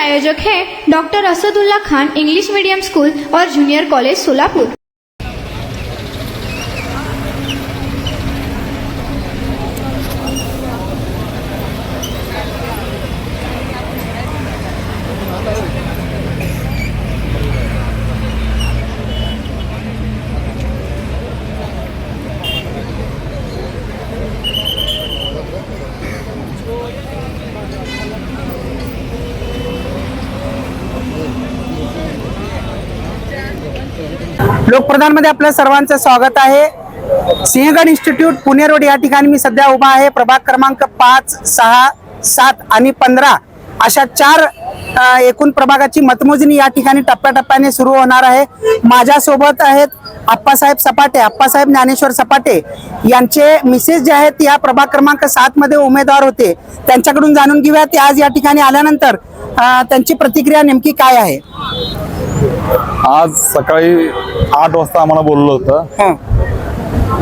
आयोजक हैं doctor Asadullah Khan English medium school और जूनियर कॉलेज सोलापुर। लोकप्रधानमध्ये आपलं सर्वांचं स्वागत आहे। सिंहगड इन्स्टिट्यूट पुणे रोड या ठिकाणी मी सध्या उभा आहे। प्रभाग क्रमांक 5, 6, 7 आणि 15 अशा 4 एकूण प्रभागाची मतमोजणी या ठिकाणी टप्प्याटप्प्याने सुरू होणार आहे। माझ्यासोबत आहेत आप्पासाहेब सपाटे, आप्पासाहेब ज्ञानेश्वर सपाटे यांचे मिसेस जे आहेत या प्रभाग क्रमांक 7 मध्ये उमेदवार होते। त्यांच्याकडून जाणून घेऊया ते आज या ठिकाणी आल्यानंतर त्यांची प्रतिक्रिया नेमकी काय आहे। आज सकाळी 8 वाजता आम्हाला बोललो होतं,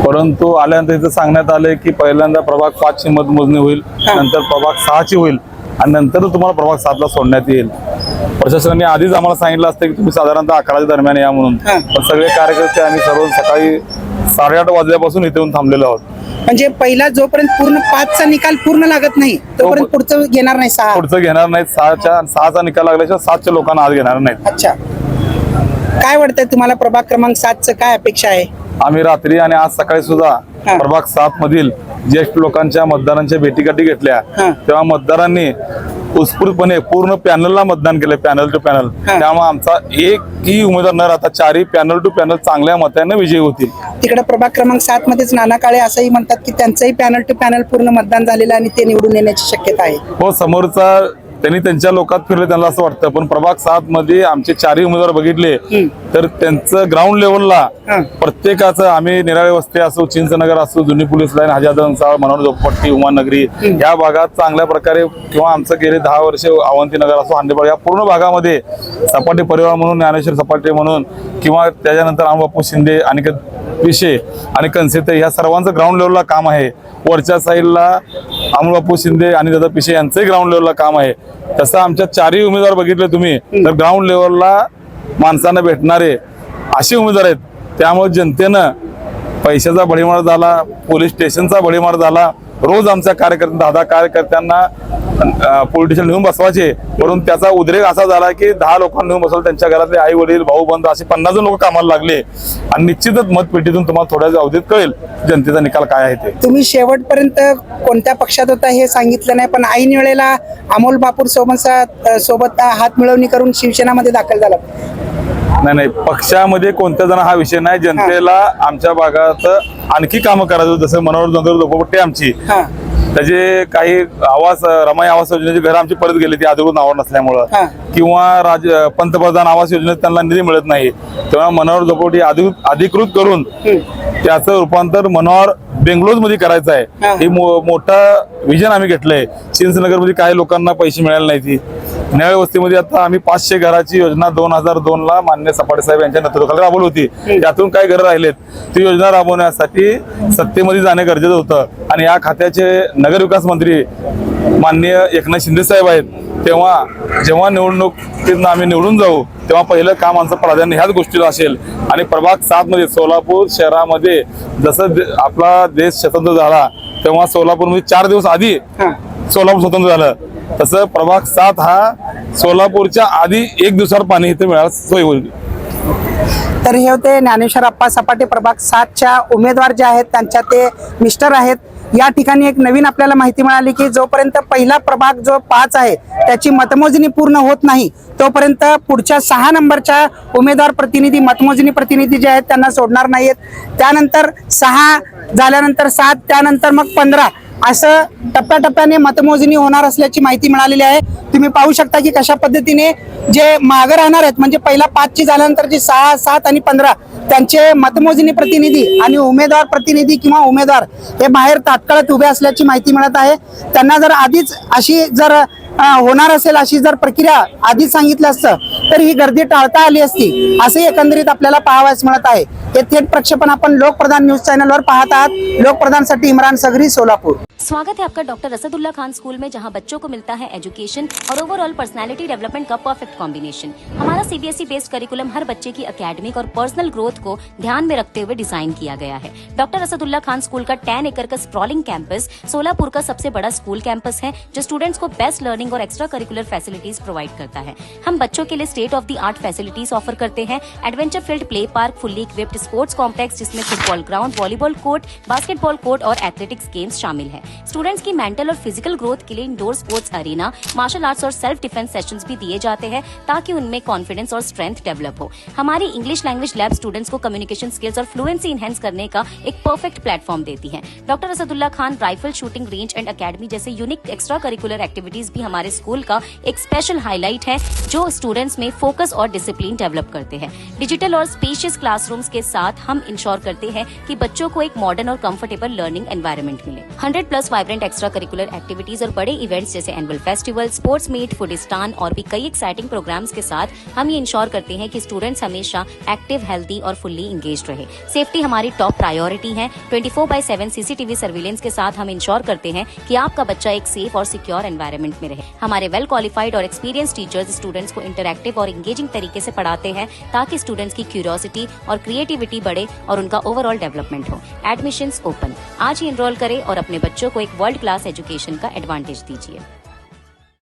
परंतु आल्यानंतर इथं सांगण्यात आले की पहिल्यांदा प्रभाग 5 ची मतमोजणी होईल, नंतर प्रभाग 6 ची होईल आणि नंतर तुम्हाला प्रभाग 7 ला सोडण्यात येईल। प्रशासनाने आधीच आम्हाला सांगितलं असतं की तुम्ही साधारणतः 11 दरम्यान या म्हणून, पण सगळे कार्यकर्ते आम्ही सर्व सकाळी 8:30 वाजल्यापासून इथे येऊन थांबलेलो आहोत। म्हणजे पहिला जोपर्यंत पूर्ण 5 चा निकाल पूर्ण लागत नाही तोपर्यंत पुढचं घेणार नाही। 6 पुढचं घेणार नाहीत। 6चा निकाल लागल्याशिवाय 7 च्या लोकांना आज घेणार नाहीत। अच्छा, काय वाटतंय तुम्हाला प्रभाग क्रमांक 7 च काय अपेक्षा आहे? आम्ही रात्री आणि आज सकाळी सुद्धा प्रभाग 7 मधील ज्येष्ठ लोकांच्या मतदारांच्या भेटीगाठी घेतल्या, तेव्हा मतदारांनी उत्स्फूर्तपणे पूर्ण पॅनलला मतदान केलं, पॅनल टू पॅनल। त्यामुळे आमचा एकही उमेदवार न राहता 4ही पॅनल टू पॅनल चांगल्या मताने विजयी होतील। तिकडे प्रभाग क्रमांक 7 मध्येच नाना काळे असंही म्हणतात की त्यांचंही पॅनल टू पॅनल पूर्ण मतदान झालेलं आणि ते निवडून येण्याची शक्यता आहे। हो, समोरचा त्यांनी त्यांच्या लोकात फिरले त्यांना असं वाटतं, पण प्रभाग 7 मध्ये आमचे 4ही उमेदवार बघितले तर त्यांचं ग्राउंड लेवलला प्रत्येकाचं, आम्ही निराळे वस्ती असो, चिंचनगर असो, जुनी पोलीस लाईन, हजादनसाळ, मनोहर झोपपट्टी, उमानगरी या भागात चांगल्या प्रकारे, किंवा आमचं गेले 10 वर्ष अवंतीनगर असो, हांडेपाळ या पूर्ण भागामध्ये सपाटे परिवार म्हणून, ज्ञानेश्वर सपाटे म्हणून, किंवा त्याच्यानंतर रामबापू शिंदे, अनिकेत विषे आणि कनसेते या सर्वांचं ग्राउंड लेवलला काम आहे। वरच्या साईडला अमोलबापू शिंदे आणि दादा पिशे यांचंही ग्राउंड लेवलला काम आहे। तसं आमच्या 4ही उमेदवार बघितले तुम्ही तर ग्राउंड लेवलला माणसांना भेटणारे असे उमेदवार आहेत। त्यामुळे जनतेनं पैशाचा भडीमार झाला, पोलीस स्टेशनचा भडीमार झाला, रोज आमच्या कार्यकर्त्यांना 10 कार्यकर्त्यांना पोलीस स्टेशन नेऊन बसवायचे, परंतु त्याचा उद्रेक असा झाला की 10 लोकांना नेऊन बसवलं, त्यांच्या घरातले आई वडील भाऊ बंधू असे 50 जण लोक कामाला लागले आणि निश्चितच मतपेटीतून तुम्हाला थोड्या अवधीत कळेल जनतेचा निकाल काय आहे ते। तुम्ही शेवटपर्यंत कोणत्या पक्षात होता हे सांगितलं नाही, पण ऐन वेळेला अमोल बापूर सोबत हात मिळवणी करून शिवसेनामध्ये दाखल झाला। नाही, पक्षामध्ये कोणत्या जण हा विषय नाही। जनतेला आमच्या भागात आणखी कामं करायचं, जसं मनोहर झोपपट्टी आमची, त्याचे काही आवास, रमाई आवास योजनेची घरं आमची परत गेली ती अधिकृत नावावर नसल्यामुळं, किंवा पंतप्रधान आवास योजनेत त्यांना निधी मिळत नाही, तेव्हा मनोहर झोपपट्टी अधिकृत करून त्याचं रूपांतर मनोहर बेंगलोर मध्ये करायचं आहे। हे मोठं विजन आम्ही घेतलंय। चिंचनगर मध्ये काही लोकांना पैसे मिळाले नाही, ती निराळे वस्तीमध्ये आता आम्ही 500 घराची योजना 2002 ला मान्य सपाटे साहेब यांच्या नेतृत्वाखाली राबवली होती। त्यातून काही घरं राहिलेत, ती योजना राबवण्यासाठी सत्तेमध्ये जाणे गरजेचं होतं आणि या खात्याचे नगरविकास मंत्री माननीय एकनाथ शिंदे साहेब आहेत। जेव्हा निवडणुकीत आम्ही निवडून जाऊ तेव्हा पहिलं काम आमचं प्राधान्य ह्याच गोष्टीला असेल। आणि प्रभाग 7 मध्ये सोलापूर शहरामध्ये जसं आपला देश स्वतंत्र झाला तेव्हा सोलापूरमध्ये 4 दिवस आधी सोलापूर स्वतंत्र झालं, तसं प्रभाग 7 हा सोलापूरच्या आधी 1 दिवसावर पाणी इथे मिळायला सोय होईल। तर हे होते ज्ञानेश्वर अप्पा सपाटे, प्रभाग 7 च्या उमेदवार जे आहेत त्यांच्या ते मिस्टर आहेत। या ठिकाणी एक नवीन आपल्याला माहिती मिळाली की जोपर्यंत पहिला प्रभाग जो 5 आहे त्याची मतमोजणी पूर्ण होत नाही तोपर्यंत पुढच्या 6 नंबरच्या उमेदवार प्रतिनिधी, मतमोजणी प्रतिनिधी जे आहेत त्यांना सोडणार नाहीत। त्यानंतर 6 झाल्यानंतर 7, त्यानंतर मग 15 असं टप्प्याटप्प्याने मतमोजणी होणार असल्याची माहिती मिळालेली आहे। तुम्ही पाहू शकता की कशा पद्धतीने जे मागे राहणार आहेत, म्हणजे पहिला 5 ची झाल्यानंतर जे 6, 7 आणि 15 त्यांचे मतमोजणी प्रतिनिधी आणि उमेदवार प्रतिनिधी किंवा उमेदवार हे बाहेर तात्काळात उभे असल्याची माहिती मिळत आहे। त्यांना जर आधीच अशी जर होणार असेल, अशी जर प्रक्रिया आधीच सांगितलं असतं तर ही गर्दी टाळता आली असती असे एकंदरीत आपल्याला पाहावयास मिळत आहे. हे थेट प्रक्षेपण आपण लोकप्रधान न्यूज चॅनलवर पाहत आहात. लोकप्रधानसाठी इम्रान सगरी, सोलापूर. स्वागत है आपका डॉक्टर असदुल्ला खान स्कूल में, जहां बच्चों को मिलता है एजुकेशन और ओवरऑल पर्सनालिटी डेवलपमेंट का परफेक्ट कॉम्बिनेशन। हमारा सीबीएसई बेस्ड करिकुलम हर बच्चे की एकेडमिक और पर्सनल ग्रोथ को ध्यान में रखते हुए डिजाइन किया गया है। डॉक्टर असदुल्ला खान स्कूल का 10 एकड़ का स्प्रॉलिंग कैंपस सोलापुर का सबसे बड़ा स्कूल कैंपस है, जो स्टूडेंट्स को बेस्ट लर्निंग और एक्स्ट्रा करिकुलर फैसिलिटीज प्रोवाइड करता है। हम बच्चों के लिए state of the art facilities offer करते हैं। Adventure field play park, fully equipped sports complex जिसमें football ground, volleyball court, basketball court और एथलेटिक्स गेम्स शामिल है। स्टूडेंट्स की मेंटल और फिजिकल ग्रोथ के लिए indoor sports arena, martial arts और सेल्फ डिफेंस सेशंस भी दिए जाते हैं ताकि उनमें कॉन्फिडेंस और स्ट्रेंथ डेवलप हो। हमारी इंग्लिश लैंग्वेज लैब स्टूडेंट्स को कम्युनिकेशन स्किल्स और फ्लुएंसी इनहेंस करने का एक परफेक्ट प्लेटफॉर्म देती है। Doctor Asadullah Khan rifle shooting range end academy जैसे यूनिक एक्स्ट्रा करिकुलर एक्टिविटीज भी हमारे स्कूल का एक स्पेशल हाईलाइट है, जो स्टूडेंट्स में फोकस और डिसिप्लिन डेवलप करते हैं। डिजिटल और स्पेशियस क्लासरूम्स के साथ हम इंश्योर करते हैं कि बच्चों को एक मॉडर्न और कंफर्टेबल लर्निंग एनवायरनमेंट मिले। 100+ वाइब्रेंट एक्स्ट्रा करिकुलर एक्टिविटीज और बड़े इवेंट्स जैसे एनुअल फेस्टिवल, स्पोर्ट्स मीट, फूडिस्तान और भी कई एक्साइटिंग प्रोग्राम्स के साथ हम ये इंश्योर करते हैं कि स्टूडेंट्स हमेशा एक्टिव, हेल्दी और फुल्ली इंगेज्ड रहे। सेफ्टी हमारी टॉप प्रायोरिटी है। 24/7 सीसीटीवी सर्विलेंस के साथ हम इंश्योर करते हैं कि आपका बच्चा एक सेफ और सिक्योर एनवायरनमेंट में रहे। हमारे वेल क्वालिफाइड और एक्सपीरियंस टीचर्स स्टूडेंट्स को इंटरैक्टिव और इंगेजिंग तरीके से पढ़ाते हैं ताकि स्टूडेंट्स की क्यूरियोसिटी और क्रिएटिविटी बढ़े और उनका ओवरऑल डेवलपमेंट हो। Admissions open. आज ही एनरोल करें और अपने बच्चों को एक वर्ल्ड क्लास एजुकेशन का एडवांटेज दीजिए।